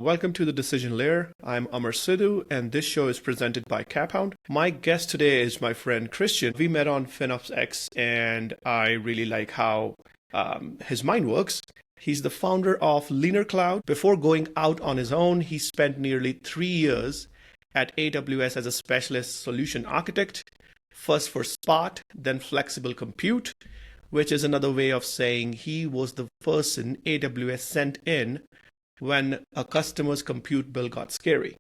Welcome to the Decision Layer. I'm Amar and this show is presented by CapHound. My guest today is my friend Cristian. We met on FinOps X, and I really like how his mind works. He's the founder of LeanerCloud. Before going out on his own, he spent nearly 3 years at AWS as a Specialist Solution Architect, first for Spot, then Flexible Compute, which is another way of saying he was the person AWS sent in when a customer's compute bill got scary.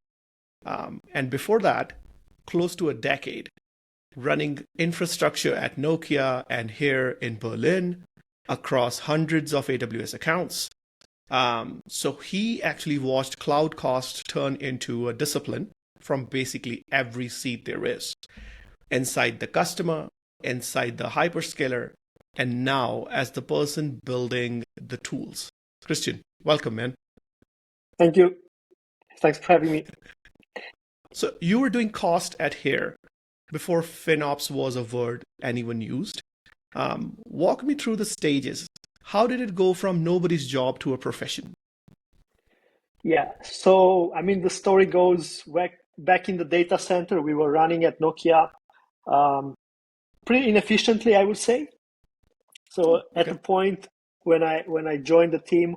And before that, close to a decade, running infrastructure at Nokia and here in Berlin across hundreds of AWS accounts. So he actually watched cloud cost turn into a discipline from basically every seat there is, inside the customer, inside the hyperscaler, and now as the person building the tools. Cristian, welcome, man. Thank you. Thanks for having me. So you were doing cost at here before FinOps was a word anyone used. Walk me through the stages. How did it go from nobody's job to a profession? Yeah, so the story goes back in the data center. We were running at Nokia pretty inefficiently, I would say. So at the point when I joined the team,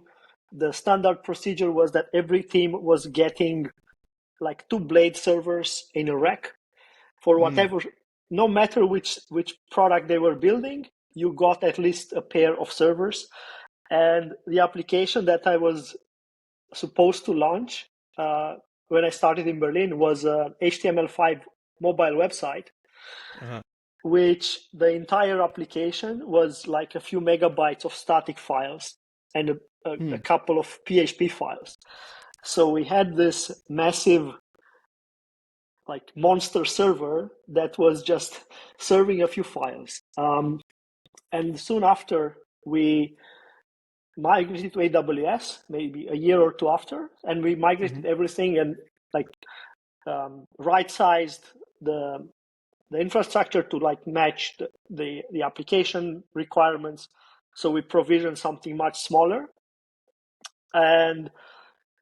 the standard procedure was that every team was getting like 2 blade servers in a rack for whatever, no matter which product they were building, you got at least a pair of servers. And the application that I was supposed to launch when I started in Berlin was a HTML5 mobile website, which the entire application was like a few megabytes of static files and a couple of PHP files. So we had this massive like monster server that was just serving a few files. And soon after we migrated to AWS, maybe a year or two after, and we migrated everything and like right-sized the infrastructure to like match the application requirements. So we provisioned something much smaller.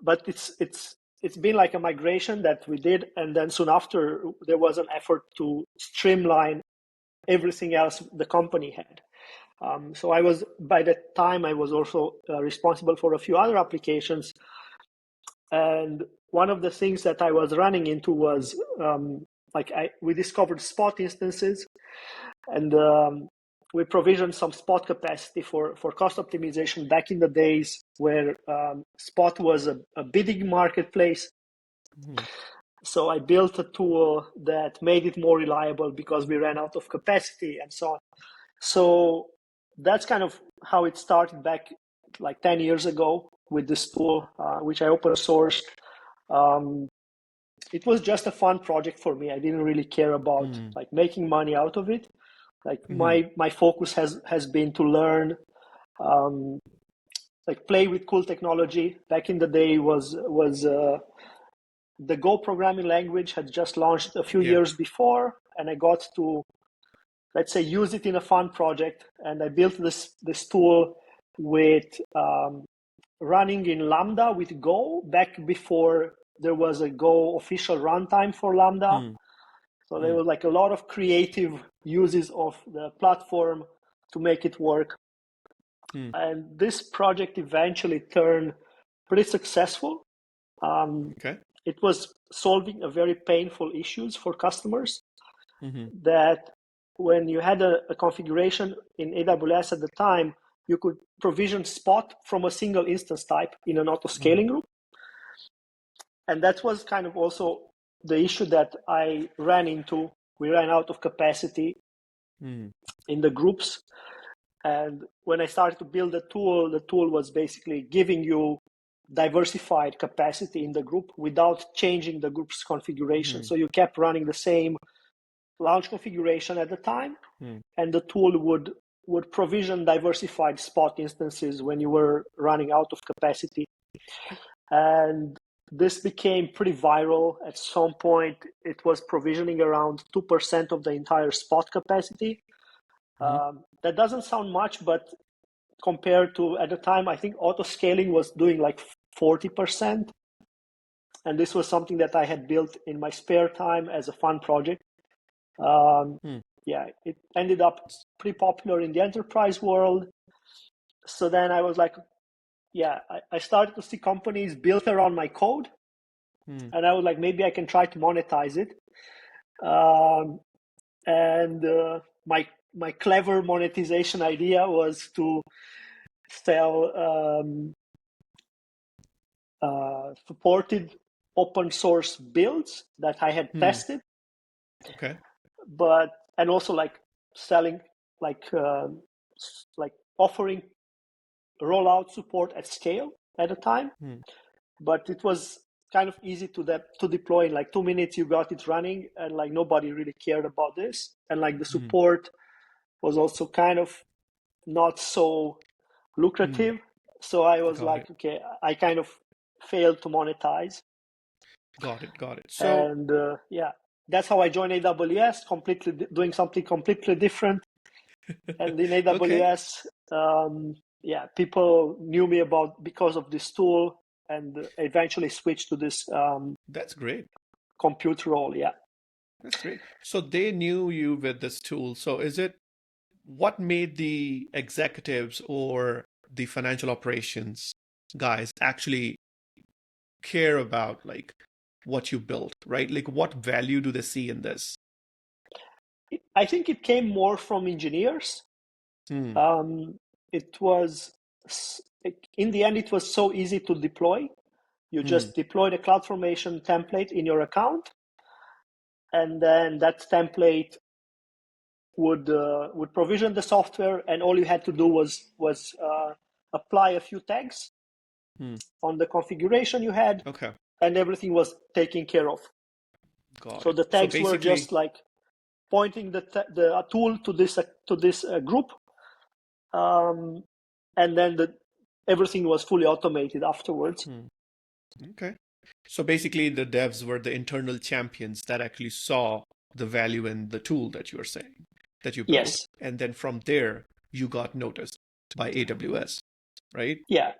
But it's been like a migration that we did, and then soon after there was an effort to streamline everything else the company had. So by that time I was also responsible for a few other applications, and one of the things that I was running into was we discovered Spot instances, and we provisioned some Spot capacity for cost optimization back in the days where Spot was a bidding marketplace. So I built a tool that made it more reliable because we ran out of capacity and so on. So that's kind of how it started back like 10 years ago with this tool, which I open sourced. It was just a fun project for me. I didn't really care about like making money out of it. Like my focus has been to learn, like play with cool technology. Back in the day was the Go programming language had just launched a few years before, and I got to, let's say, use it in a fun project. And I built this tool with running in Lambda with Go back before there was a Go official runtime for Lambda. So there was like a lot of creative uses of the platform to make it work. And this project eventually turned pretty successful. It was solving a very painful issues for customers that when you had a configuration in AWS at the time, you could provision Spot from a single instance type in an auto-scaling group. And that was kind of also the issue that I ran into. We ran out of capacity in the groups. And when I started to build the tool was basically giving you diversified capacity in the group without changing the group's configuration. So you kept running the same launch configuration at the time, and the tool would provision diversified Spot instances when you were running out of capacity. And this became pretty viral. At some point, it was provisioning around 2% of the entire Spot capacity. That doesn't sound much, but compared to, at the time, I think auto-scaling was doing like 40%. And this was something that I had built in my spare time as a fun project. Yeah, it ended up pretty popular in the enterprise world. So then I was like, yeah, I started to see companies built around my code. And I was like, maybe I can try to monetize it. My clever monetization idea was to sell supported open source builds that I had tested. Okay. And also like selling, like offering rollout support at scale at a time. But it was kind of easy to deploy in like 2 minutes. You got it running, and like nobody really cared about this. And like the support was also kind of not so lucrative. So I was okay, I kind of failed to monetize. Got it. So, and yeah, that's how I joined AWS, completely doing something completely different. And in AWS, yeah, people knew me because of this tool, and eventually switched to this that's great. compute role. Yeah. That's great. So they knew you with this tool. So what made the executives or the financial operations guys actually care about like what you built, right? Like what value do they see in this? I think it came more from engineers. It was, in the end, it was so easy to deploy. You just deploy the CloudFormation template in your account, and then that template would provision the software, and all you had to do was apply a few tags on the configuration you had, and everything was taken care of. So the tags were just like pointing the tool to this group, and then everything was fully automated afterwards. Okay. So basically the devs were the internal champions that actually saw the value in the tool that you were saying, that you built. Yes. And then from there, you got noticed by AWS, right? Yeah.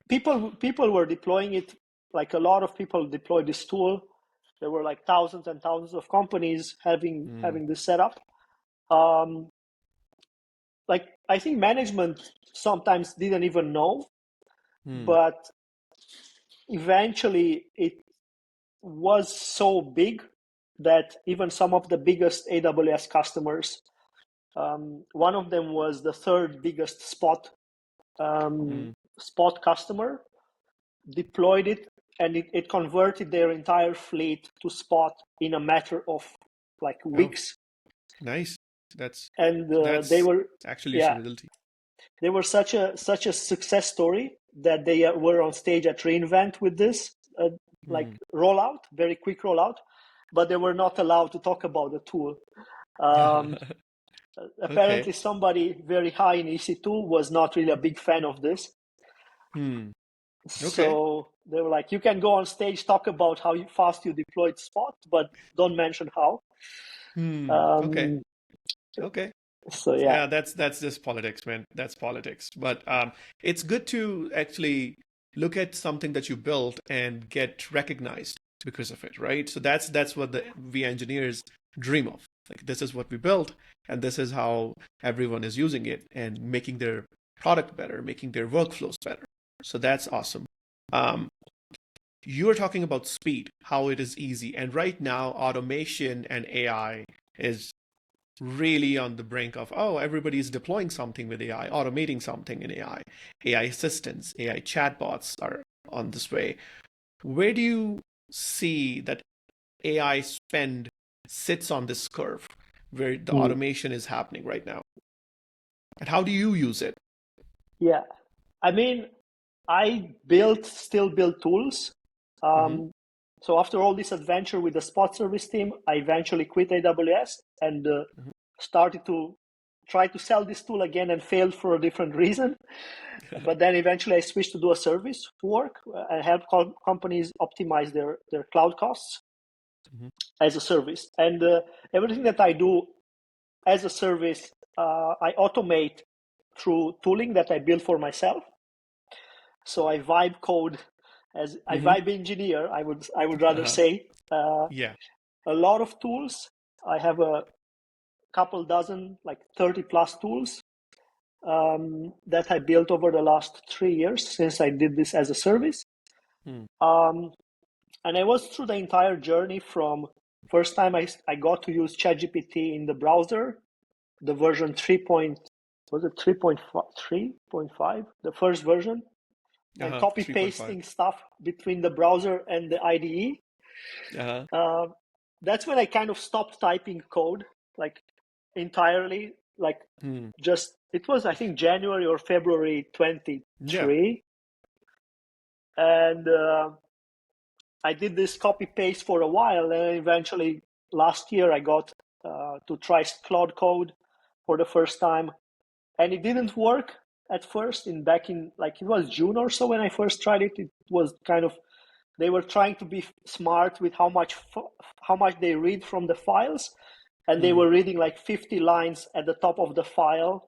People were deploying it. Like a lot of people deployed this tool. There were like thousands and thousands of companies having this setup. Like I think management sometimes didn't even know, but eventually it was so big that even some of the biggest AWS customers, one of them was the third biggest Spot customer, deployed it, and it converted their entire fleet to Spot in a matter of like weeks. Nice. That's they were actually usability. They were such a success story that they were on stage at reInvent with this like rollout, very quick rollout, but they were not allowed to talk about the tool. Apparently somebody very high in EC2 was not really a big fan of this. So they were like, you can go on stage, talk about how fast you deployed Spot, but don't mention how. Okay. So yeah, that's just politics, man. That's politics. But it's good to actually look at something that you built and get recognized because of it, right? So that's what we engineers dream of. Like this is what we built, and this is how everyone is using it and making their product better, making their workflows better. So that's awesome. You are talking about speed, how it is easy, and right now automation and AI is really on the brink of, everybody's deploying something with AI, automating something in AI. AI assistants, AI chatbots are on this way. Where do you see that AI spend sits on this curve where the automation is happening right now? And how do you use it? Yeah. I mean, I still build tools. So after all this adventure with the Spot service team, I eventually quit AWS and started to try to sell this tool again, and failed for a different reason. But then eventually I switched to do a service work and help companies optimize their cloud costs as a service. And everything that I do as a service, I automate through tooling that I build for myself. So I vibe code as a vibe engineer, I would rather say. Yeah. A lot of tools. I have a couple dozen, like 30 plus tools that I built over the last 3 years since I did this as a service. And I was through the entire journey from first time I got to use ChatGPT in the browser, the version 3.5, the first version, and copy 3.5. pasting stuff between the browser and the IDE. That's when I kind of stopped typing code, like entirely, like just, it was, I think, January or February 23. Yeah. And I did this copy paste for a while, and eventually last year I got to try Claude Code for the first time, and it didn't work at first. Back in like it was June or so when I first tried it. It was kind of, they were trying to be smart with how much they read from the files, and they were reading like 50 lines at the top of the file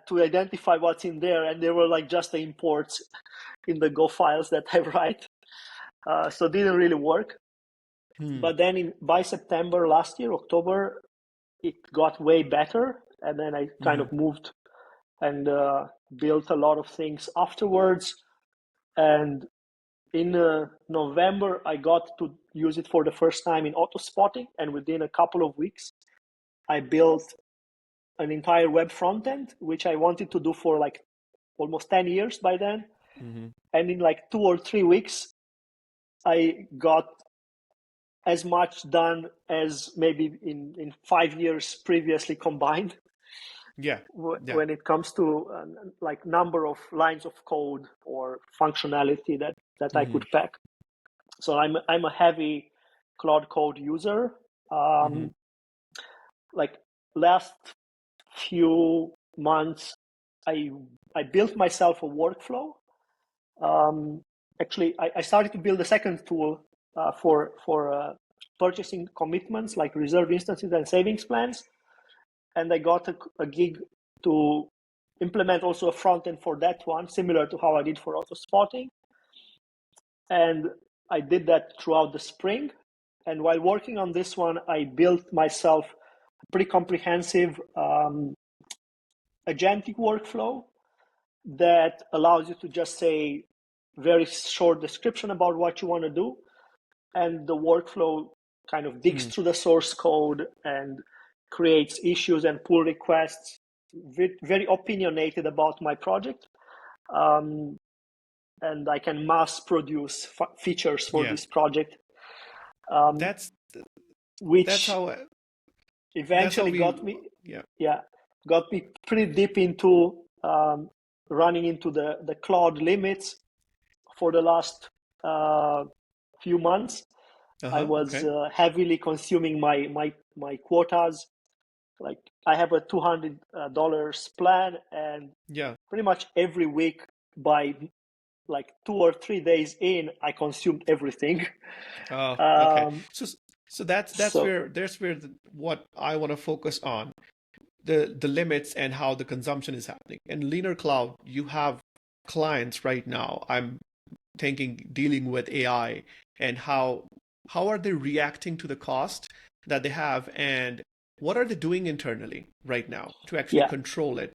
to identify what's in there, and they were like just the imports in the Go files that I write. So it didn't really work. But then by September last year, October, it got way better. And then I kind of moved and built a lot of things afterwards. And in November, I got to use it for the first time in AutoSpotting. And within a couple of weeks, I built an entire web front end, which I wanted to do for like almost 10 years by then. And in like 2 or 3 weeks, I got as much done as maybe in 5 years previously combined. When it comes to like number of lines of code or functionality that I could pack. So I'm a heavy Claude Code user. Like last few months, I built myself a workflow. Actually, I started to build a second tool for purchasing commitments like reserve instances and savings plans. And I got a gig to implement also a front end for that one, similar to how I did for AutoSpotting. And I did that throughout the spring. And while working on this one, I built myself a pretty comprehensive agentic workflow that allows you to just say very short description about what you want to do. And the workflow kind of digs through the source code and creates issues and pull requests, very opinionated about my project. And I can mass produce features for this project. That's how eventually got me pretty deep into running into the Claude limits for the last few months. I was heavily consuming my quotas. Like I have a $200 plan, and pretty much every week by like 2 or 3 days in, I consumed everything. So that's where what I want to focus on, the limits and how the consumption is happening. In LeanerCloud, you have clients right now. I'm thinking dealing with AI and how are they reacting to the cost that they have, and what are they doing internally right now to actually control it?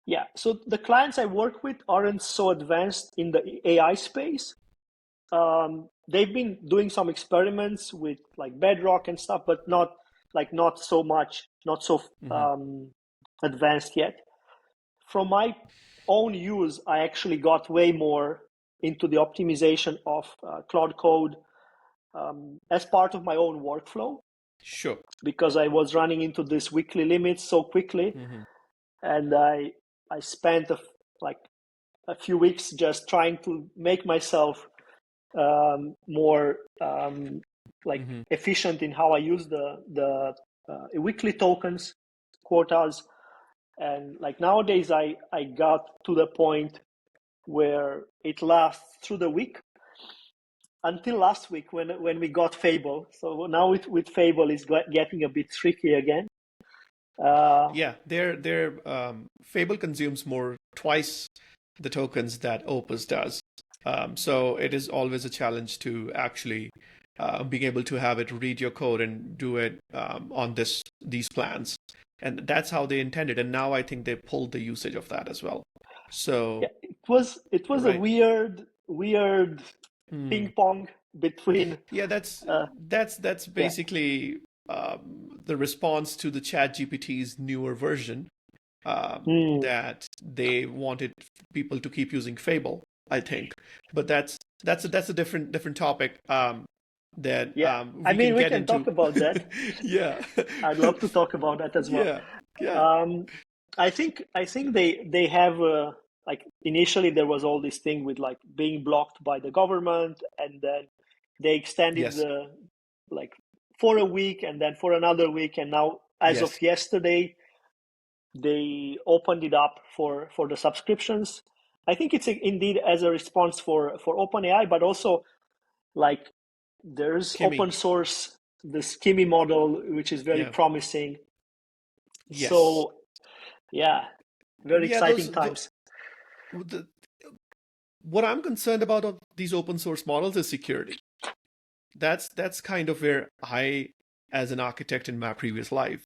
Yeah, so the clients I work with aren't so advanced in the AI space. They've been doing some experiments with like Bedrock and stuff, but not so advanced yet. From my own use, I actually got way more into the optimization of Claude Code as part of my own workflow. Sure. Because I was running into this weekly limits so quickly, and I spent a few weeks just trying to make myself more efficient in how I use the weekly tokens, quotas. And like nowadays, I got to the point where it lasts through the week until last week when we got Fable. So now with Fable is getting a bit tricky again. Their Fable consumes twice the tokens that Opus does. So it is always a challenge to actually being able to have it read your code and do it on these plans. And that's how they intended. And now I think they pulled the usage of that as well. So, Yeah, it was a right. weird Hmm. ping pong between Yeah, that's uh, that's that's yeah. basically the response to the ChatGPT's newer version Hmm. that they wanted people to keep using Fable, I think. But that's a different topic that Yeah, I we can mean, we get can talk into. about that. Yeah. I'd love to talk about that as well. Yeah. Yeah. Um, I think they have like initially there was all this thing with like being blocked by the government, and then they extended Yes. the like for a week and then for another week, and now as of Yes. yesterday they opened it up for the subscriptions. I think it's indeed as a response for OpenAI, but also like there's Kimi. open source this Kimi model, which is very Yeah. promising. Yes. So yeah, very Yeah, exciting times. the what I'm concerned about of these open source models is security. That's kind of where I, as an architect in my previous life,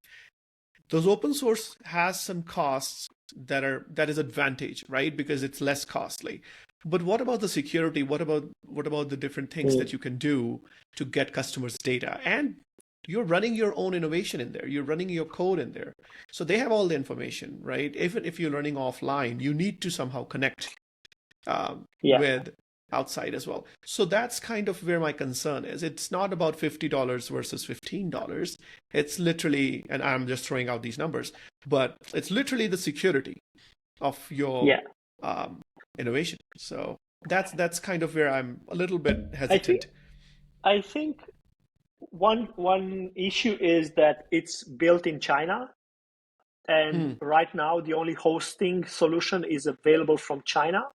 those open source has some costs that is advantage, right? Because it's less costly. But what about the security? What about the different things Mm. that you can do to get customers' data? And you're running your own innovation in there. You're running your code in there. So they have all the information, right? Even if you're running offline, you need to somehow connect Yeah, with outside as well. So that's kind of where my concern is. It's not about $50 versus $15. It's literally, and I'm just throwing out these numbers, but it's literally the security of your yeah. um, innovation. So that's kind of where I'm a little bit I think hesitant. I think one issue is that it's built in China, and Hmm. right now the only hosting solution is available from China.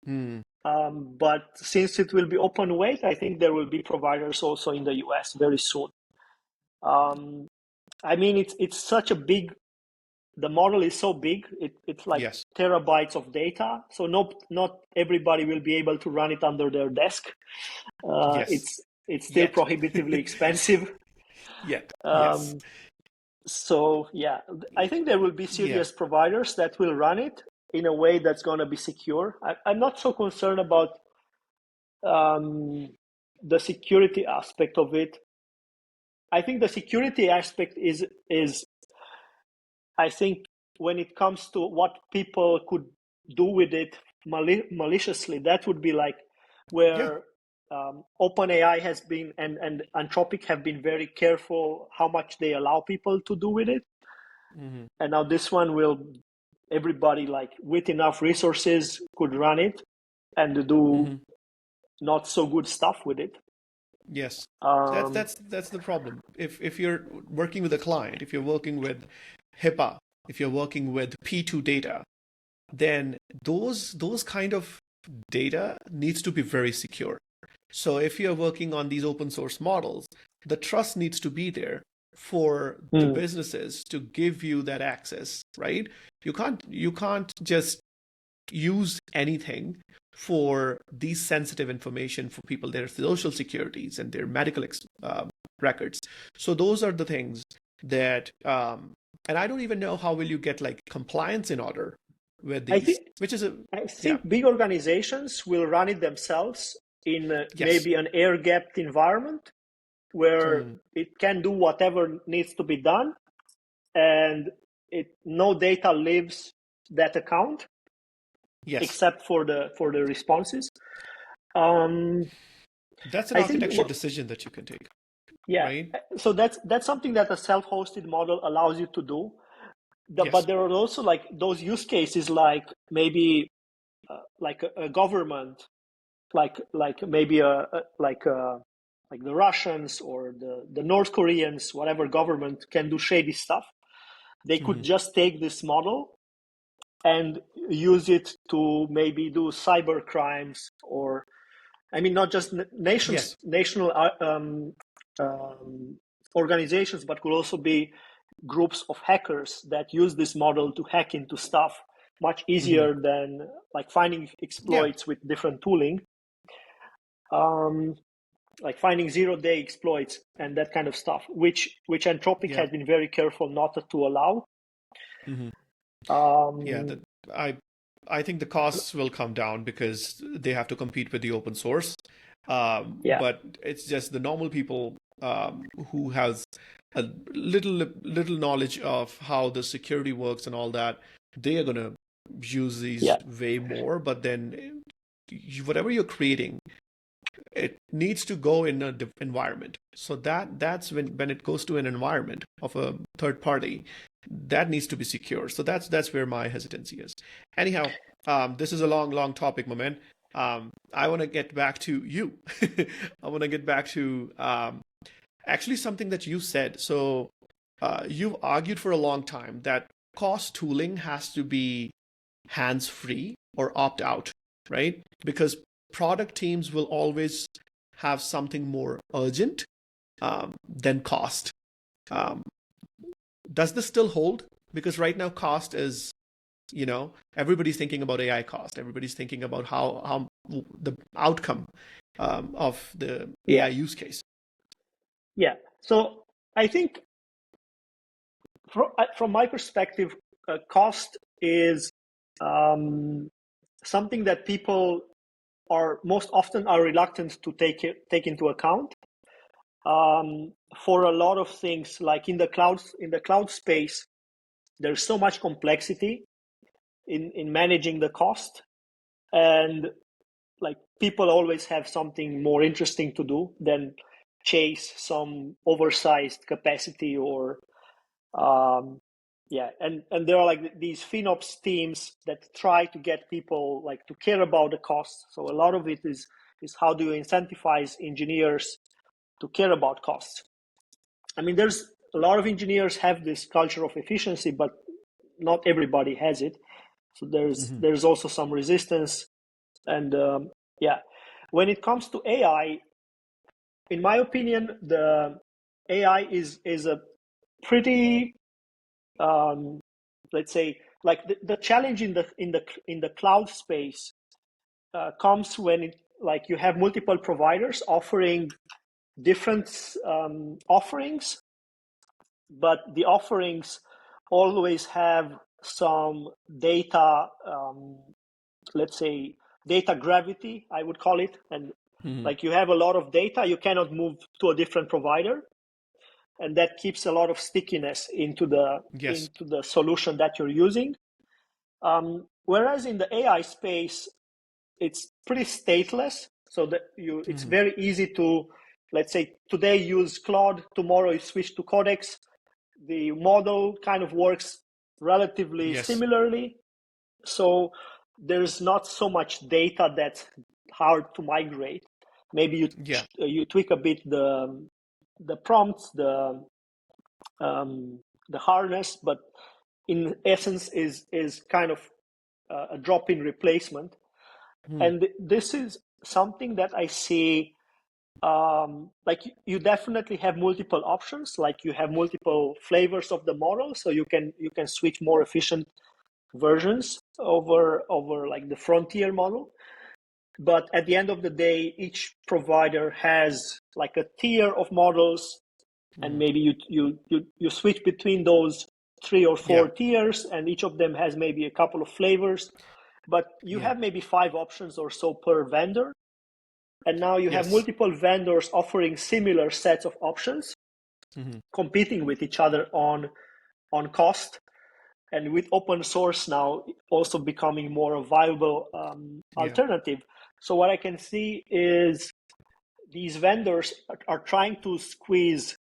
Hmm. But since it will be open weight, I think there will be providers also in the US very soon. Um, I mean, it's such a big. The model is so big. It's like Yes. terabytes of data. So not everybody will be able to run it under their desk. Yes. It's still Yet. prohibitively expensive. Yet. Yes. Um, so yeah, I think there will be Yeah. serious providers that will run it in a way that's going to be secure. I'm not so concerned about um, the security aspect of it. I think the security aspect is I think when it comes to what people could do with it maliciously, that would be like Yeah. where OpenAI has been and Anthropic have been very careful how much they allow people to do with it. Hmm. And now this one will everybody like with enough resources could run it and do Hmm. not so good stuff with it. Yes. That's Um, that's that's the problem. If you're working with a client, if you're working with HIPAA, if you're working with P2 data, then those kind of data needs to be very secure. So if you're working on these open source models, the trust needs to be there for the mm, businesses to give you that access, right? You can't just use anything for these sensitive information for people, their social securities and their medical records. So those are the things that, and I don't even know how will you get like compliance in order with I these, think which is a, I yeah, think big organizations will run it themselves in yes, maybe an air-gapped environment where mm, it can do whatever needs to be done, and no data leaves that account yes, except for the responses. Um, that's an I think architecture decision that you can take, yeah. right? So that's something that a self-hosted model allows you to do. But Yes, there are also like those use cases, like maybe like a government, like maybe like the Russians or the North Koreans, whatever government can do shady stuff. They could hmm, just take this model and use it to maybe do cyber crimes, or I mean not just yes, national um, organizations, but could also be groups of hackers that use this model to hack into stuff. much easier than like finding exploits with different tooling. Like finding zero-day exploits and that kind of stuff, which Anthropic has been very careful not to allow. I think the costs will come down because they have to compete with the open source. But it's just the normal people who has a little knowledge of how the security works and all that. They are gonna use these way more. But then whatever you're creating, it needs to go in an environment. So that's when it goes to an environment of a third party, that needs to be secure. So that's where my hesitancy is. Anyhow, this is a long topic, my man. I want to get back to you. I want to get back to actually something that you said. So you've argued for a long time that cost tooling has to be hands-free or opt-out, right? Because product teams will always have something more urgent than cost. Does this still hold? Because right now cost is, everybody's thinking about AI cost. Everybody's thinking about how the outcome of the AI use case. Yeah. So I think from my perspective, cost is something that people are most often reluctant to take into account. For a lot of things, like in the cloud space, there's so much complexity in managing the cost, and like people always have something more interesting to do than chase some oversized capacity or and there are like these FinOps teams that try to get people like to care about the cost. So a lot of it is how do you incentivize engineers to care about costs? I mean, there's a lot of engineers have this culture of efficiency, but not everybody has it. So there's also some resistance. And when it comes to AI, in my opinion, the AI is a pretty let's say like the challenge in the cloud space comes when like you have multiple providers offering different offerings, but the offerings always have some data, let's say data gravity, I would call it. And like you have a lot of data, you cannot move to a different provider. And that keeps a lot of stickiness into the solution that you're using. Whereas in the AI space, it's pretty stateless. So that it's very easy to, let's say, today use Claude, tomorrow you switch to Codex. The model kind of works relatively similarly. So there's not so much data that's hard to migrate. Maybe you tweak a bit the prompts, the harness, but in essence is kind of a drop-in replacement. And this is something that I see, like you definitely have multiple options, like you have multiple flavors of the model, so you can switch more efficient versions over like the frontier model. But at the end of the day, each provider has like a tier of models, and maybe you switch between those 3 or 4 tiers, and each of them has maybe a couple of flavors, but you have maybe 5 options or so per vendor. And now you have multiple vendors offering similar sets of options, competing with each other on cost. And with open source now also becoming more a viable alternative. So what I can see is these vendors are trying to squeeze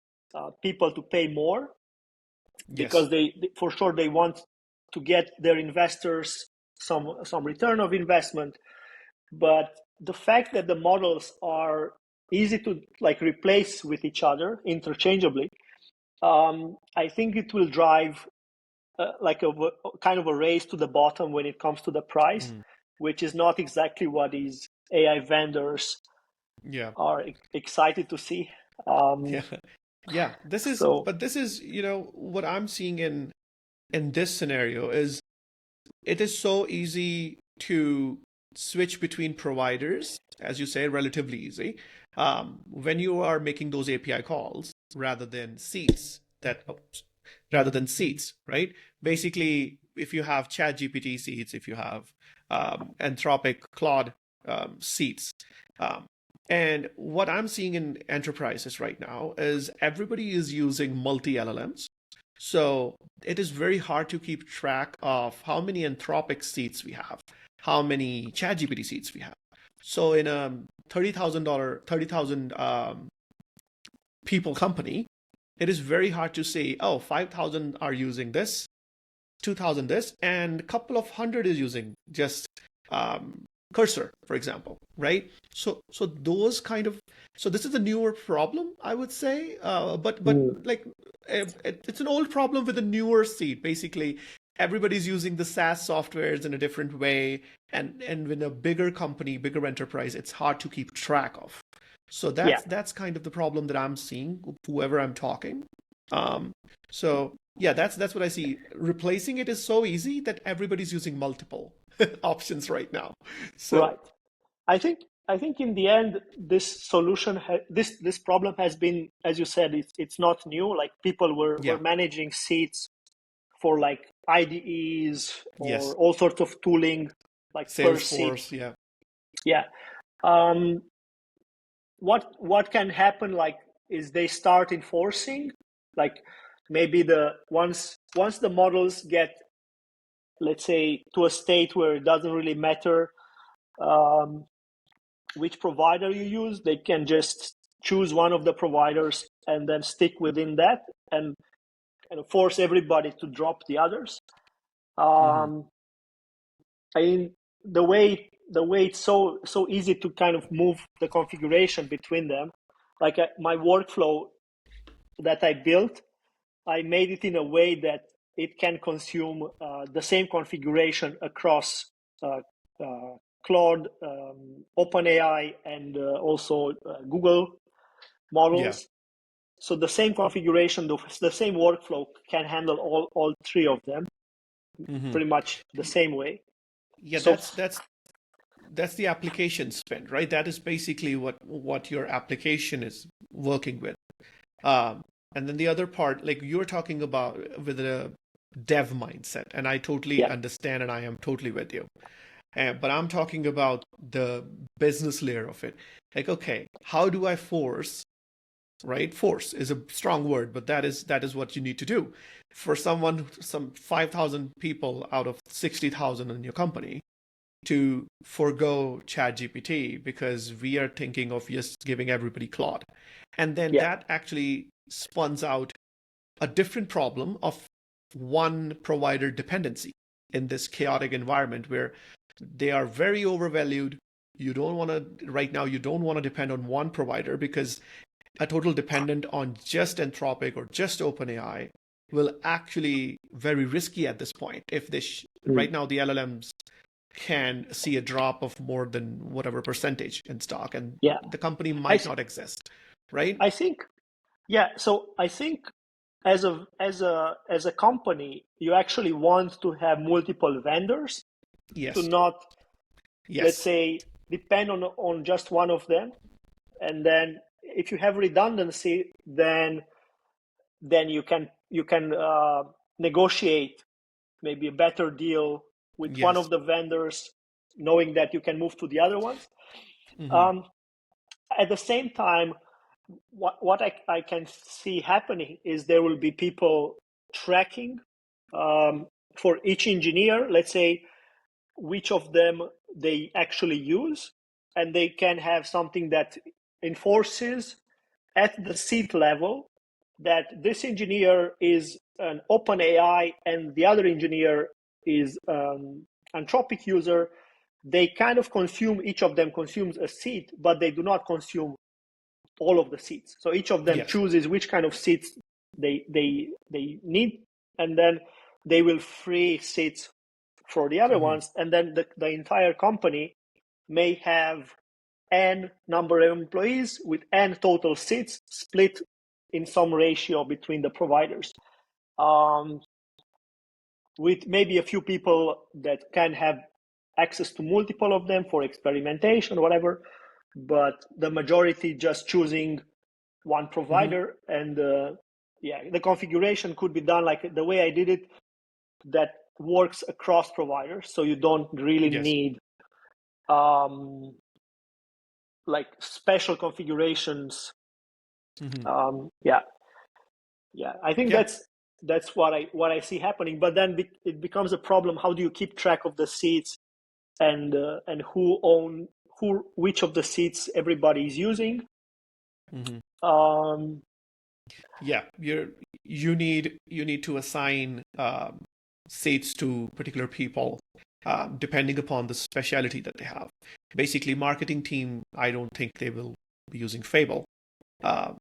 people to pay more, because they for sure they want to get their investors some return of investment. But the fact that the models are easy to like replace with each other interchangeably, I think it will drive like a kind of a race to the bottom when it comes to the price, which is not exactly what these AI vendors are excited to see. This is what I'm seeing in this scenario is it is so easy to switch between providers, as you say, relatively easy, when you are making those API calls rather than seats right? Basically, if you have ChatGPT seats, if you have Anthropic Claude seats, and what I'm seeing in enterprises right now is everybody is using multi-LLMs. So it is very hard to keep track of how many Anthropic seats we have, how many ChatGPT seats we have. So in a $30,000 people company, it is very hard to say, oh, 5,000 are using this, 2,000 this, and a couple of hundred is using just Cursor, for example, right? So those kind of, so this is a newer problem, I would say, but like it's an old problem with a newer seat. Basically, everybody's using the SaaS softwares in a different way, and with a bigger company, bigger enterprise, it's hard to keep track of. So that's kind of the problem that I'm seeing, whoever I'm talking. So yeah, that's what I see. Replacing it is so easy that everybody's using multiple options right now. So Right. I think in the end, this solution, this problem has been, as you said, it's not new. Like people were managing seats for like IDEs or all sorts of tooling, like per seat. Salesforce, Yeah. What can happen, like, is they start enforcing, like maybe once the models get, let's say, to a state where it doesn't really matter which provider you use, they can just choose one of the providers and then stick within that and kind of force everybody to drop the others. I mean, the way it's so easy to kind of move the configuration between them, like my workflow that I built, I made it in a way that it can consume the same configuration across Claude, OpenAI, and also Google models. So the same configuration, the same workflow can handle all three of them pretty much the same way. Yeah, so, that's the application spend, right? That is basically what your application is working with. And then the other part, like you were talking about with a dev mindset, and I totally understand, and I am totally with you. But I'm talking about the business layer of it. Like, okay, how do I force, right? Force is a strong word, but that is what you need to do. For some 5,000 people out of 60,000 in your company to forego ChatGPT because we are thinking of just giving everybody Claude. And then that actually spawns out a different problem of one provider dependency in this chaotic environment where they are very overvalued. You don't want to depend on one provider because a total dependent on just Anthropic or just OpenAI will actually very risky at this point. If right now the LLMs can see a drop of more than whatever percentage in stock, and the company might not exist, right? I think, so I think as a company, you actually want to have multiple vendors to not, let's say, depend on just one of them. And then if you have redundancy, then you can negotiate maybe a better deal with one of the vendors, knowing that you can move to the other ones. At the same time, what I can see happening is there will be people tracking for each engineer, let's say, which of them they actually use, and they can have something that enforces at the seat level that this engineer is an OpenAI and the other engineer is Anthropic user. They kind of each of them consumes a seat, but they do not consume all of the seats. So each of them chooses which kind of seats they need, and then they will free seats for the other ones. And then the entire company may have n number of employees with n total seats split in some ratio between the providers. with maybe a few people that can have access to multiple of them for experimentation or whatever, but the majority just choosing one provider. And the configuration could be done like the way I did it, that works across providers, so you don't really need like special configurations. I think that's what I see happening. But then it becomes a problem. How do you keep track of the seats and which of the seats everybody is using? You need to assign seats to particular people depending upon the specialty that they have. Basically, marketing team, I don't think they will be using Fable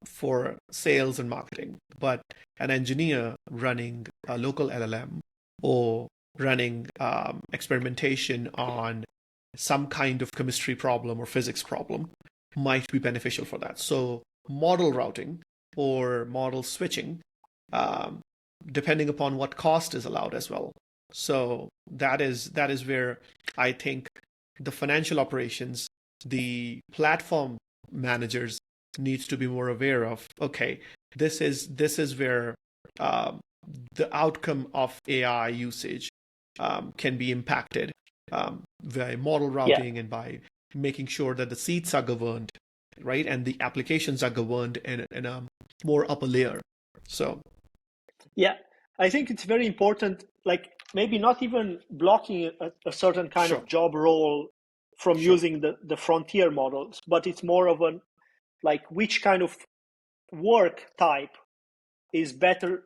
for sales and marketing, but an engineer running a local LLM or running experimentation on some kind of chemistry problem or physics problem might be beneficial for that. So model routing or model switching, depending upon what cost is allowed as well. So that is where I think the financial operations, the platform managers needs to be more aware of, okay, this is where the outcome of AI usage can be impacted by model routing and by making sure that the seats are governed, right? And the applications are governed in a more upper layer. So I think it's very important, like maybe not even blocking a certain kind of job role from using the frontier models, but it's more of an like which kind of work type is better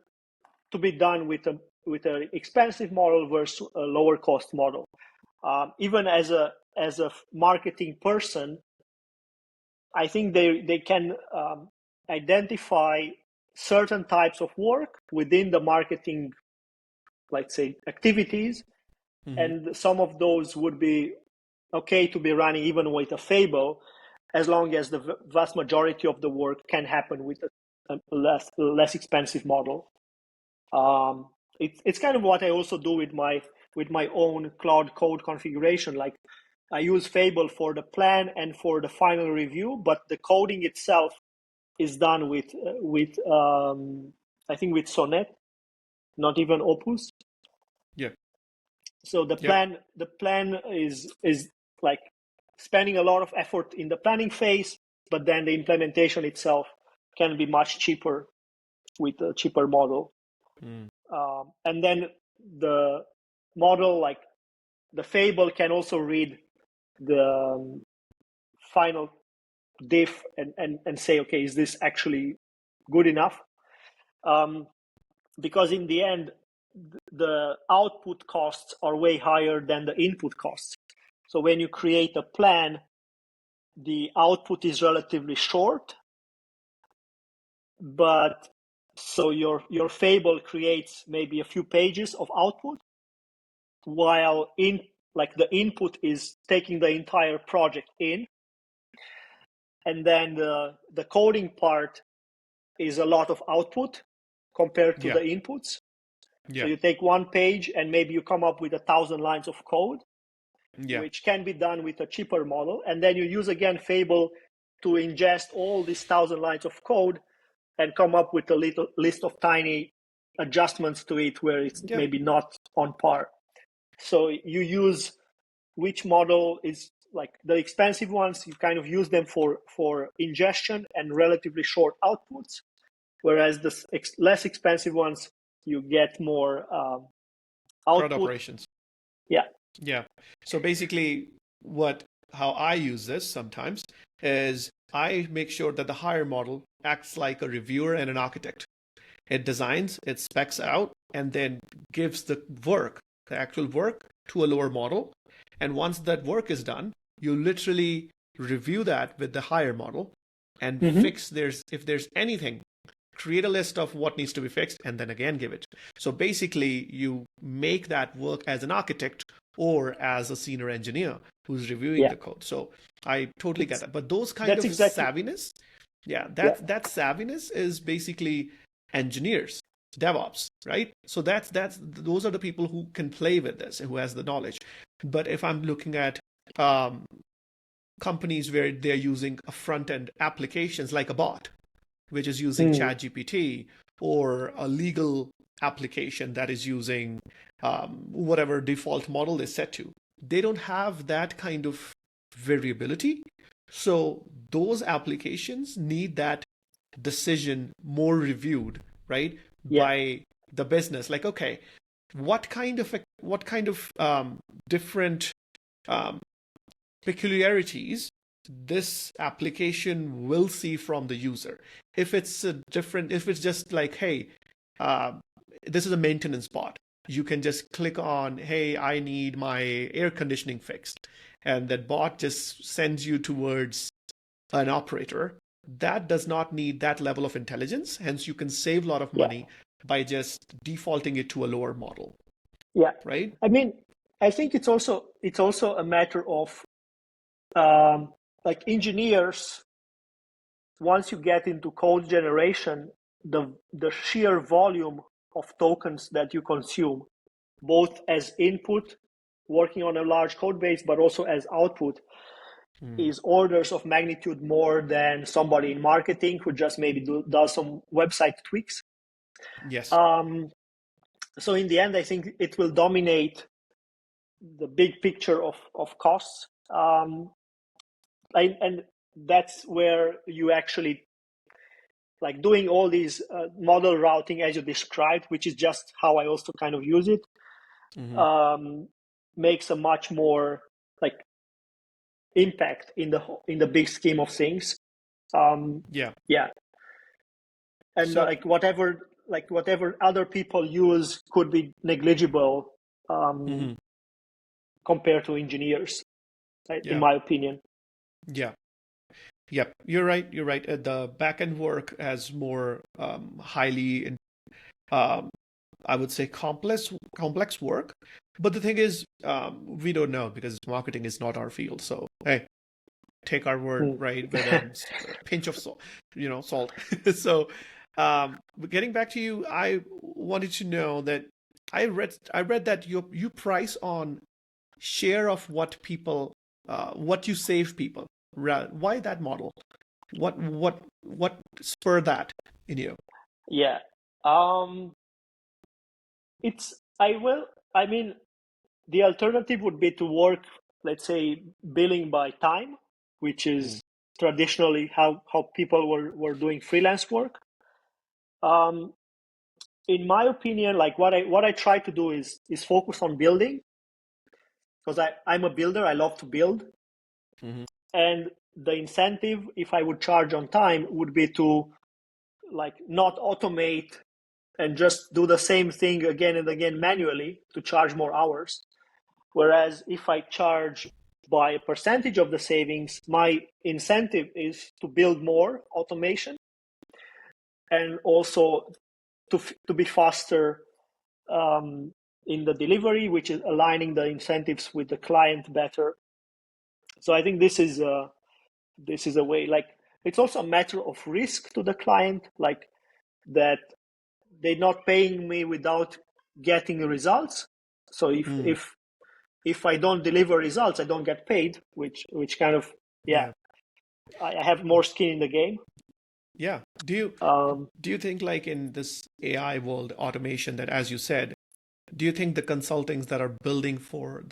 to be done with an expensive model versus a lower cost model. Even as a marketing person, I think they can identify certain types of work within the marketing, let's say, activities, and some of those would be okay to be running even with a Fable, as long as the vast majority of the work can happen with a less expensive model. It's kind of what I also do with my own Claude Code configuration. Like I use Fable for the plan and for the final review, but the coding itself is done with I think with Sonnet, not even Opus. So the plan is like spending a lot of effort in the planning phase, but then the implementation itself can be much cheaper with a cheaper model. And then the model, like the Fable, can also read the final diff and say, okay, is this actually good enough? Because in the end, the output costs are way higher than the input costs. So when you create a plan, the output is relatively short, but so your Fable creates maybe a few pages of output, while the input is taking the entire project in, and then the coding part is a lot of output compared to the inputs. So you take one page and maybe you come up with 1,000 lines of code, which can be done with a cheaper model. And then you use again Fable to ingest all these 1,000 lines of code and come up with a little list of tiny adjustments to it where it's maybe not on par. So you use which model is like the expensive ones, you kind of use them for ingestion and relatively short outputs, whereas the less expensive ones, you get more output. Crowd operations. Yeah. So basically, how I use this sometimes is I make sure that the higher model acts like a reviewer and an architect. It designs, it specs out, and then gives the actual work, to a lower model. And once that work is done, you literally review that with the higher model and fix if there's anything, create a list of what needs to be fixed, and then again give it. So basically, you make that work as an architect or as a senior engineer who's reviewing the code. So I totally get that. But those kind of savviness, that savviness is basically engineers. DevOps, right? So those are the people who can play with this, who has the knowledge. But if I'm looking at companies where they're using a front-end applications like a bot, which is using ChatGPT, or a legal application that is using whatever default model is set to, they don't have that kind of variability. So those applications need that decision more reviewed, right, by the business. Like, okay, what kind of different peculiarities this application will see from the user. If it's just like, hey, this is a maintenance bot, you can just click on, hey, I need my air conditioning fixed, and that bot just sends you towards an operator. That does not need that level of intelligence. Hence, you can save a lot of money by just defaulting it to a lower model. Yeah. Right. I mean, I think it's also a matter of like engineers. Once you get into code generation, the sheer volume of tokens that you consume, both as input, working on a large code base, but also as output, is orders of magnitude more than somebody in marketing who just maybe does some website tweaks. Yes. So in the end, I think it will dominate the big picture of costs. And that's where you actually, like, doing all these model routing as you described, which is just how I also kind of use it, makes a much more like impact in the big scheme of things. And so, like whatever other people use could be negligible compared to engineers, right? In my opinion. Yep, you're right. The backend work has more highly, I would say, complex work. But the thing is, we don't know because marketing is not our field. So hey, take our word, right, with a pinch of salt. So, getting back to you, I wanted to know that I read that you price on share of what you save people. Why that model? What spurred that in you? Yeah. I mean, the alternative would be to work, let's say, billing by time, which is traditionally how people were doing freelance work. In my opinion, like what I try to do is focus on building, because I'm a builder. I love to build. And the incentive, if I would charge on time, would be to like not automate and just do the same thing again and again manually to charge more hours. Whereas if I charge by a percentage of the savings, my incentive is to build more automation and also to be faster in the delivery, which is aligning the incentives with the client better. So I think this is a way. Like, it's also a matter of risk to the client, like that they're not paying me without getting results. So if I don't deliver results, I don't get paid, which kind of I have more skin in the game. Yeah. Do you think, like, in this AI world, automation, that, as you said, do you think the consultings that are billing for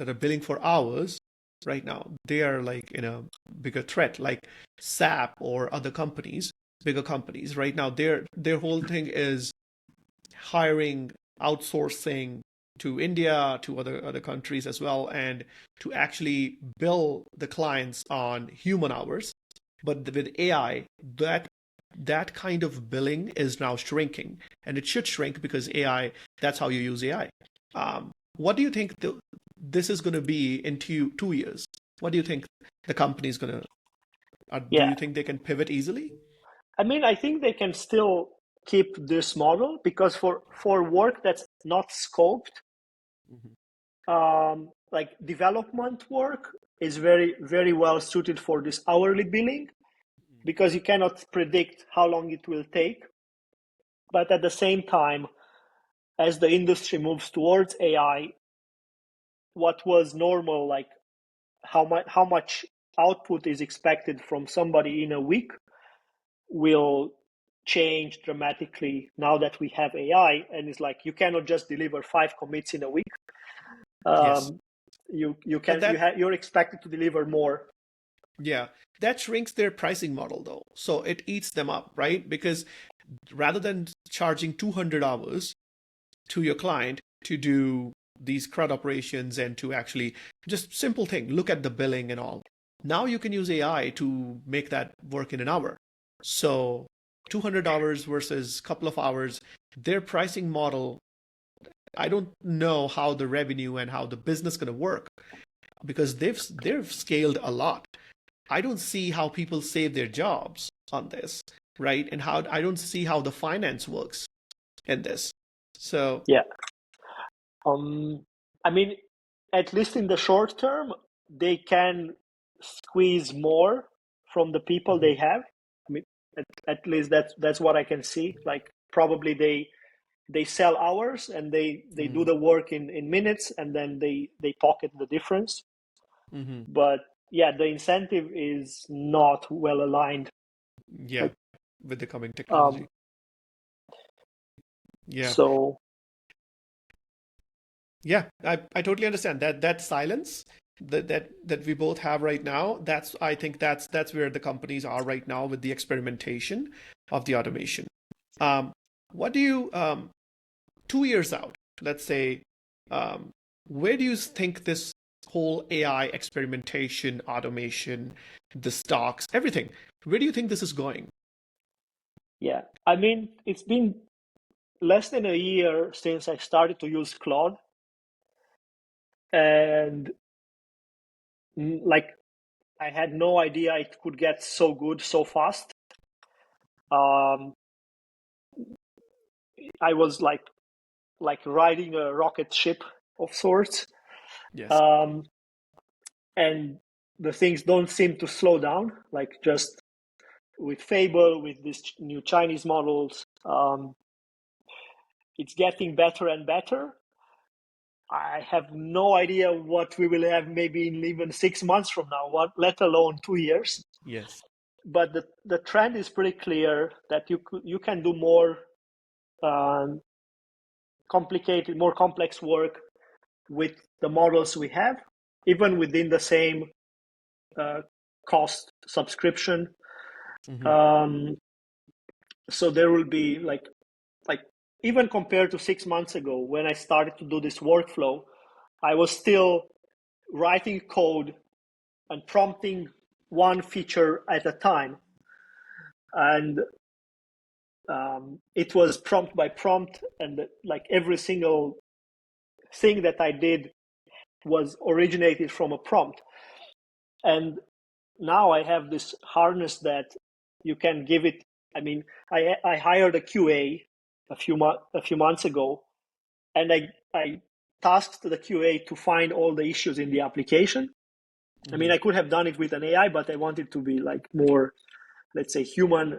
hours right now, they are like in a bigger threat, like SAP or other companies, bigger companies right now? Their whole thing is hiring, outsourcing to India, to other countries as well, and to actually bill the clients on human hours. But with AI, that kind of billing is now shrinking, and it should shrink because AI, that's how you use AI. What do you think this is going to be in 2 years? What do you think the company is going to, do you think they can pivot easily? I mean, I think they can still keep this model, because for work that's not scoped, like development work is very, very well suited for this hourly billing, because you cannot predict how long it will take. But at the same time, as the industry moves towards AI, what was normal, like how much output is expected from somebody in a week, will change dramatically now that we have AI. And it's like you cannot just deliver 5 commits in a week. Yes. You're expected to deliver more. Yeah, that shrinks their pricing model though. So it eats them up, right? Because rather than charging 200 hours to your client to do these CRUD operations and to actually just simple thing, look at the billing and all. Now you can use AI to make that work in an hour. So $200 versus a couple of hours, their pricing model, I don't know how the revenue and how the business going to work because they've scaled a lot. I don't see how people save their jobs on this, right? And how I don't see how the finance works in this. So yeah, I mean, at least in the short term, they can squeeze more from the people they have. I mean, at least that's what I can see. Like probably they sell hours and they do the work in minutes, and then they pocket the difference. But yeah, the incentive is not well aligned. yeah, Like, with the coming technology. Yeah. So Yeah, I totally understand that silence that we both have right now. I think that's where the companies are right now with the experimentation of the automation. What do you 2 years out, let's say, where do you think this whole AI experimentation, automation, the stocks, everything, where do you think this is going? yeah, I mean, it's been less than a year since I started to use Claude, and like I had no idea it could get so good so fast. I was like riding a rocket ship of sorts. Yes. And the things don't seem to slow down, like just with Fable, with these new Chinese models. It's getting better and better. I have no idea what we will have maybe in even 6 months from now, let alone 2 years. Yes. But the trend is pretty clear that you can do more complicated, more complex work with the models we have, even within the same cost subscription. So there will be like even compared to 6 months ago when I started to do this workflow, I was still writing code and prompting one feature at a time. And it was prompt by prompt, and like every single thing that I did was originated from a prompt. And now I have this harness that you can give it. I mean, I hired a QA a few months ago, and I tasked the QA to find all the issues in the application. I mean, I could have done it with an AI, but I wanted to be like more, let's say, human,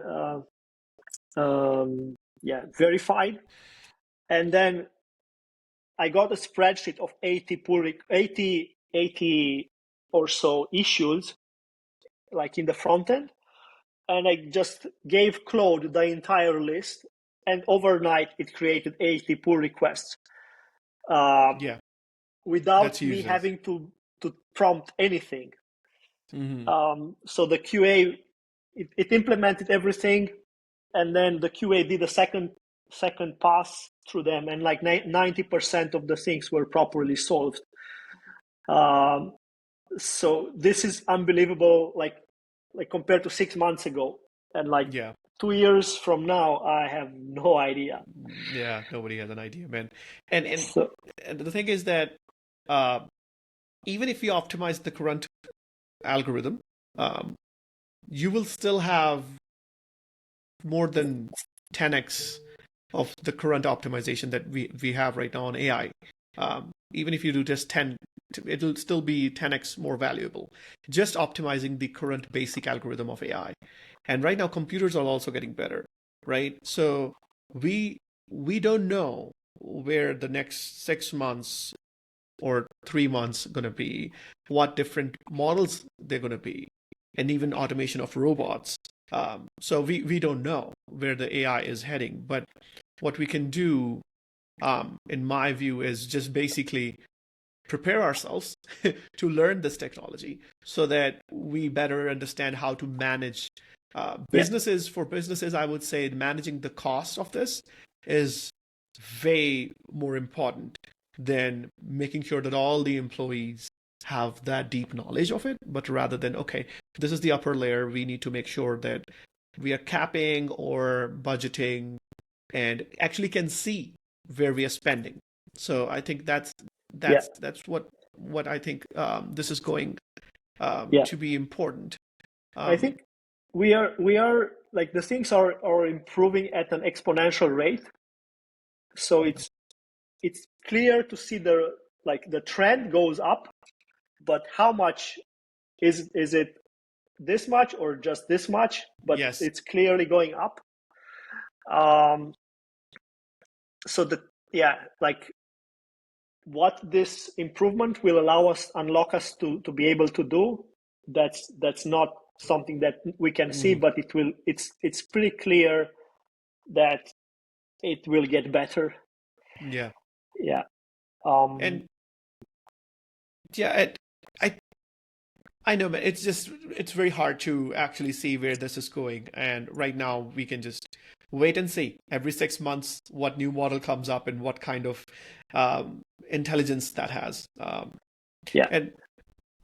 verified. And then I got a spreadsheet of 80 or so issues, like in the front end. And I just gave Claude the entire list, and overnight it created 80 pull requests. Yeah. Without That's me useless. having to prompt anything. So the QA, it implemented everything, and then the QA did a second pass through them, and like 90% of the things were properly solved. So this is unbelievable, like compared to 6 months ago, and like Yeah. 2 years from now, I have no idea. Yeah, nobody has an idea, man. And So, and the thing is that even if you optimize the current algorithm, you will still have more than 10x of the current optimization that we have right now on AI. Even if you do just 10, it'll still be 10x more valuable. Just optimizing the current basic algorithm of AI. And right now, computers are also getting better, right? So we don't know where the next 6 months or 3 months going to be, what different models they're going to be, and even automation of robots. So we don't know where the AI is heading, but what we can do, in my view, is just basically prepare ourselves to learn this technology so that we better understand how to manage businesses. For businesses, I would say managing the cost of this is way more important than making sure that all the employees have that deep knowledge of it, but rather than, okay, this is the upper layer, we need to make sure that we are capping or budgeting and actually can see where we are spending. So I think that's what I think this is going to be important. I think we are like the things are improving at an exponential rate. So it's clear to see the trend goes up, but how much is it this much or just this much? But yes, it's clearly going up. So what this improvement will unlock us to be able to do, that's not something that we can see, but it's pretty clear that it will get better. Yeah. And I know, but it's very hard to actually see where this is going. And right now we can just wait and see every 6 months what new model comes up and what kind of intelligence that has. And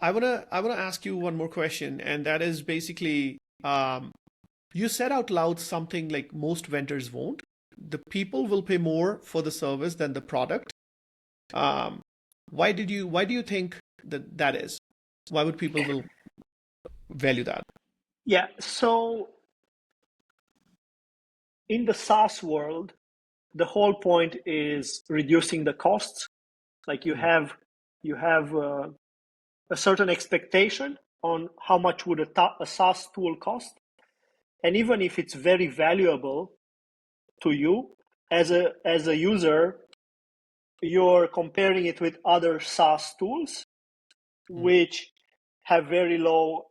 I wanna ask you one more question, and that is basically, you said out loud something like most vendors won't. The people will pay more for the service than the product. Why do you think that is? Why would people will value that? Yeah, so in the SaaS world, the whole point is reducing the costs. Like you have a certain expectation on how much would a SaaS tool cost, and even if it's very valuable to you as a user, you're comparing it with other SaaS tools, which have very low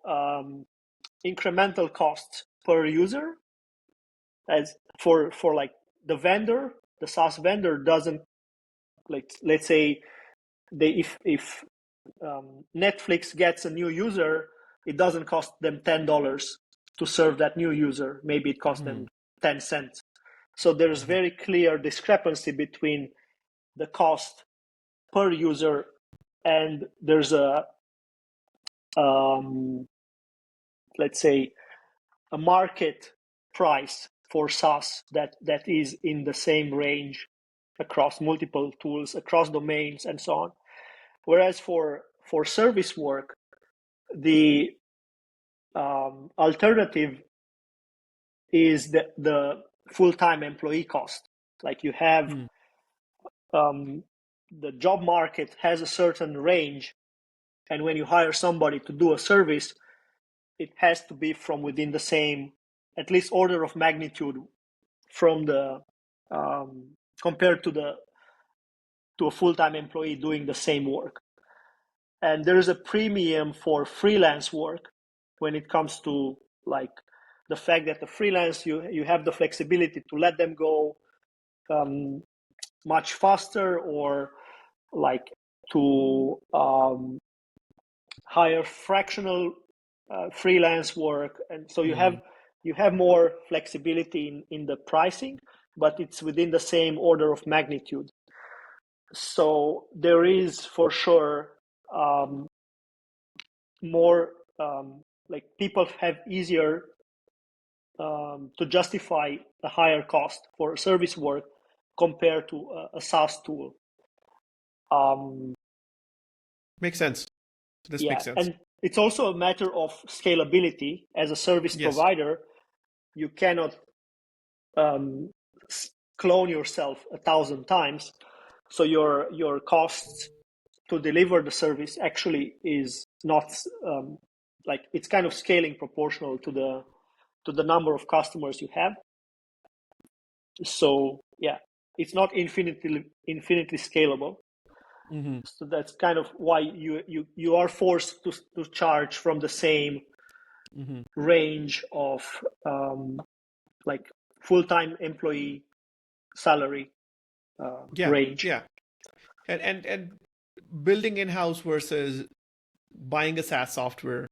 incremental costs per user. As for like the vendor, the SaaS vendor doesn't, like, let's say if Netflix gets a new user, it doesn't cost them $10 to serve that new user. Maybe it costs them 10 cents. So there's very clear discrepancy between the cost per user, and there's a let's say a market price for SaaS that is in the same range across multiple tools, across domains, and so on. Whereas for service work, the alternative is the full-time employee cost. Like you have the job market has a certain range, and when you hire somebody to do a service, it has to be from within the same, at least order of magnitude, from the compared to a full-time employee doing the same work. And there is a premium for freelance work when it comes to like the fact that the freelance, you have the flexibility to let them go much faster, or like to hire fractional freelance work, and so you have more flexibility in the pricing, but it's within the same order of magnitude. So there is for sure more like people have easier to justify a higher cost for service work compared to a SaaS tool. Makes sense. This makes sense. And it's also a matter of scalability. As a service provider, you cannot clone yourself 1,000 times. So your costs to deliver the service actually is not like, it's kind of scaling proportional to the number of customers you have. So it's not infinitely scalable. So that's kind of why you are forced to charge from the same range of like full-time employee salary range. Yeah. And building in-house versus buying a SaaS software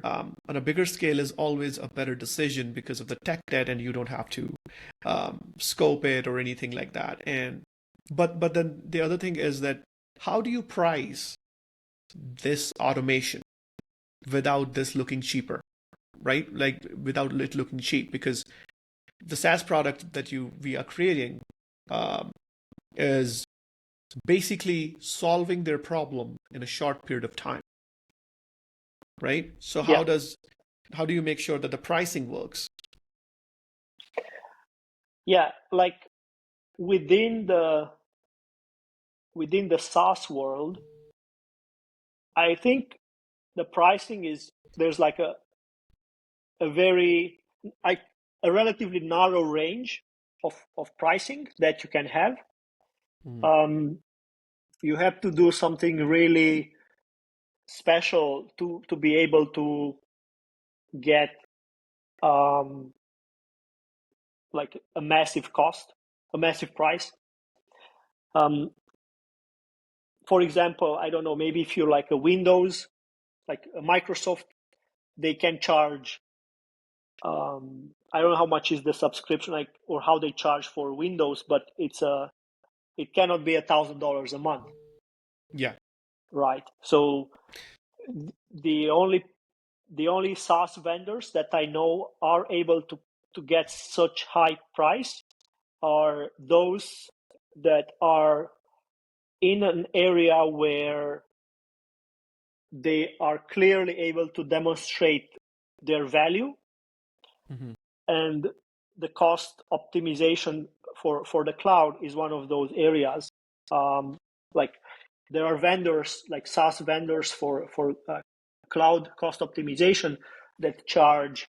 on a bigger scale is always a better decision because of the tech debt, and you don't have to scope it or anything like that. And but then the other thing is that how do you price this automation without this looking cheaper, right? Like without it looking cheap, because the SaaS product that we are creating is basically solving their problem in a short period of time, right? So how do you make sure that the pricing works? Yeah, like within the SaaS world, I think the pricing is, there's like a relatively narrow range of pricing that you can have. You have to do something really special to be able to get like a massive price. For example, I don't know, maybe if you're like a Windows, like a Microsoft, they can charge, I don't know how much is the subscription, like, or how they charge for Windows, but it cannot be $1,000 a month. Yeah. Right. So the only SaaS vendors that I know are able to get such high price are those that are in an area where they are clearly able to demonstrate their value, and the cost optimization for the cloud is one of those areas. Like there are vendors, like SaaS vendors for cloud cost optimization that charge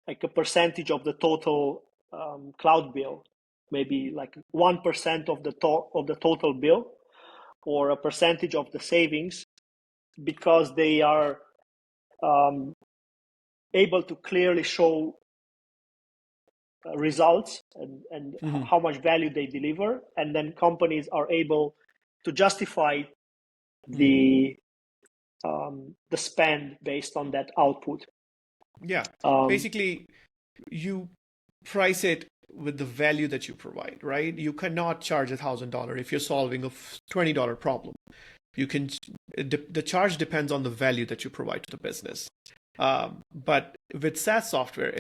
like a percentage of the total cloud bill, maybe like 1% of the total bill, or a percentage of the savings, because they are able to clearly show results and how much value they deliver, and then companies are able to justify the spend based on that output. Yeah. Basically, you price it with the value that you provide, right? You cannot charge $1,000 if you're solving a $20 problem. You can, the charge depends on the value that you provide to the business. But with SaaS software,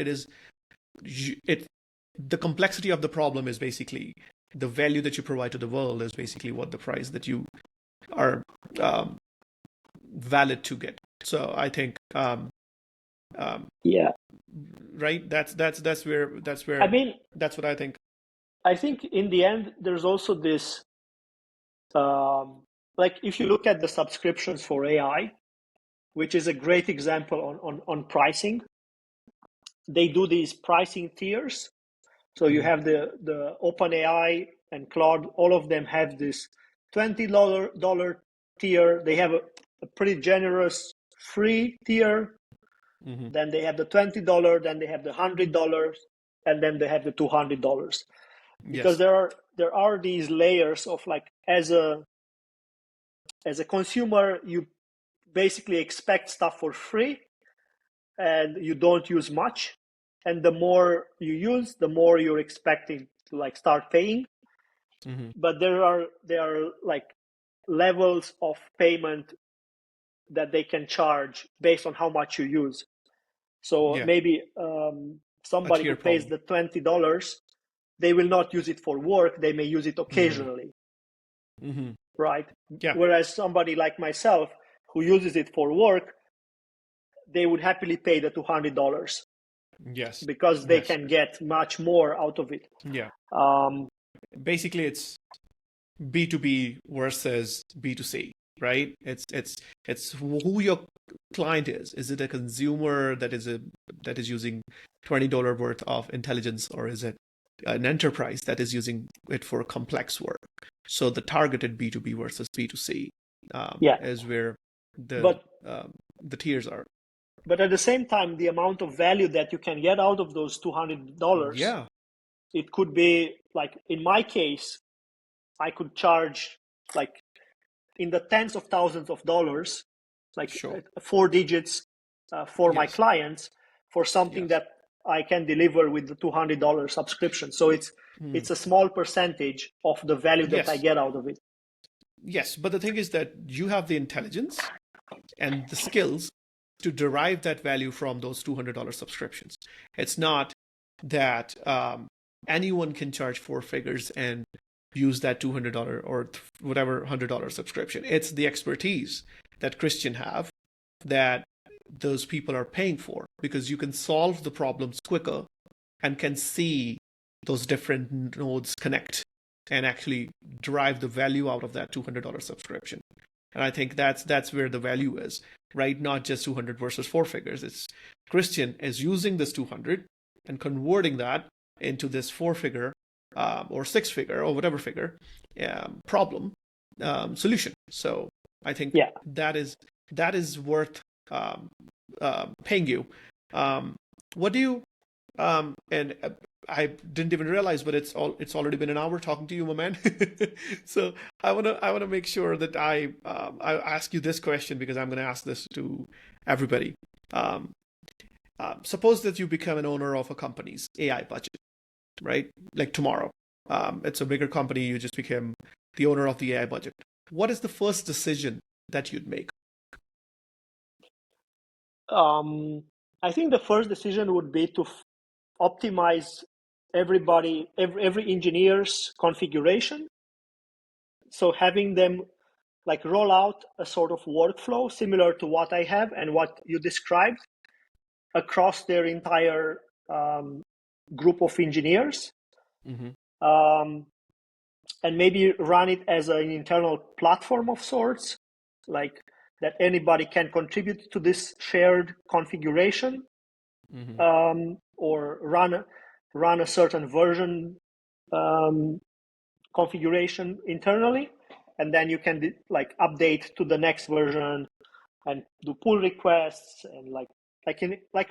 the complexity of the problem is basically the value that you provide to the world is basically what the price that you are valid to get. So I think, yeah, right. That's where. I mean, that's what I think. I think in the end, there's also this, like if you look at the subscriptions for AI, which is a great example on pricing, they do these pricing tiers. So you have the OpenAI and Claude, all of them have this $20 tier. They have a pretty generous free tier. Then they have the $20, then they have the $100, and then they have the $200. Because there are these layers of, like, as a consumer, you basically expect stuff for free and you don't use much. And the more you use, the more you're expecting to like start paying. But there are like levels of payment that they can charge based on how much you use. So maybe somebody who pays the $20, they will not use it for work. They may use it occasionally, right? Yeah. Whereas somebody like myself who uses it for work, they would happily pay the $200. Yes. Because they can get much more out of it. Yeah. Basically, it's B2B versus B2C, right? It's who your client is. Is it a consumer that is using $20 worth of intelligence, or is it an enterprise that is using it for complex work. So the targeted B2B versus B2C is where the tiers are. But at the same time, the amount of value that you can get out of those $200, it could be like, in my case, I could charge like in the tens of thousands of dollars, like 4 digits for my clients for something that I can deliver with the $200 subscription. So it's a small percentage of the value that I get out of it. Yes, but the thing is that you have the intelligence and the skills to derive that value from those $200 subscriptions. It's not that anyone can charge 4 figures and use that $200 or whatever $100 subscription. It's the expertise that Cristian have that those people are paying for, because you can solve the problems quicker and can see those different nodes connect and actually derive the value out of that $200 subscription. And I think that's where the value is, right? Not just 200 versus 4 figures. It's Cristian is using this 200 and converting that into this 4-figure or 6-figure or whatever figure problem solution. So I think that is worth paying you. What do you and I didn't even realize, but it's already been an hour talking to you, my man. So I wanna make sure that I ask you this question, because I'm gonna ask this to everybody. Suppose that you become an owner of a company's AI budget, right? Like tomorrow, it's a bigger company. You just became the owner of the AI budget. What is the first decision that you'd make? I think the first decision would be to optimize every engineer's configuration. So having them like roll out a sort of workflow similar to what I have and what you described across their entire group of engineers. And maybe run it as an internal platform of sorts, like that anybody can contribute to this shared configuration, or run a certain version configuration internally, and then you can like update to the next version and do pull requests and like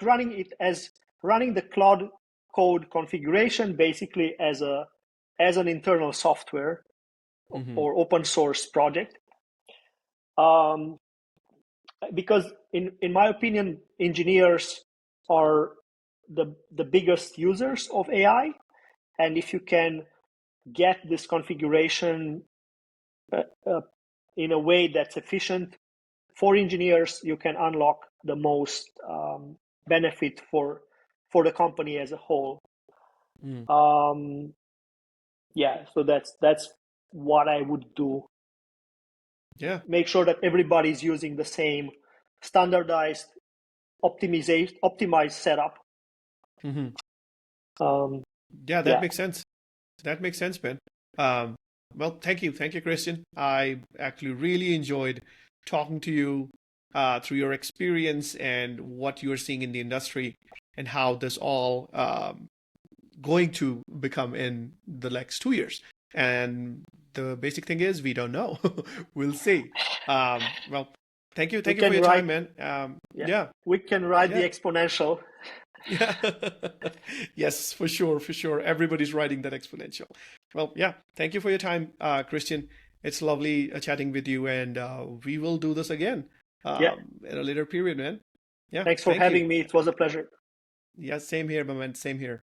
running the Claude Code configuration basically as an internal software or open source project. Because in my opinion, engineers are the biggest users of AI, and if you can get this configuration in a way that's efficient for engineers, you can unlock the most benefit for the company as a whole. So that's what I would do. Make sure that everybody's using the same standardized optimized setup. That makes sense. That makes sense, man. Well, thank you, Cristian. I actually really enjoyed talking to you through your experience and what you are seeing in the industry and how this all going to become in the next 2 years. And the basic thing is we don't know. We'll see. Well, thank you for your time, man. We can ride the exponential. Yes, for sure. Everybody's riding that exponential. Well, thank you for your time, Cristian. It's lovely chatting with you, and we will do this again in a later period, man. Thanks for having me. It was a pleasure. Yeah, same here, my man. Same here.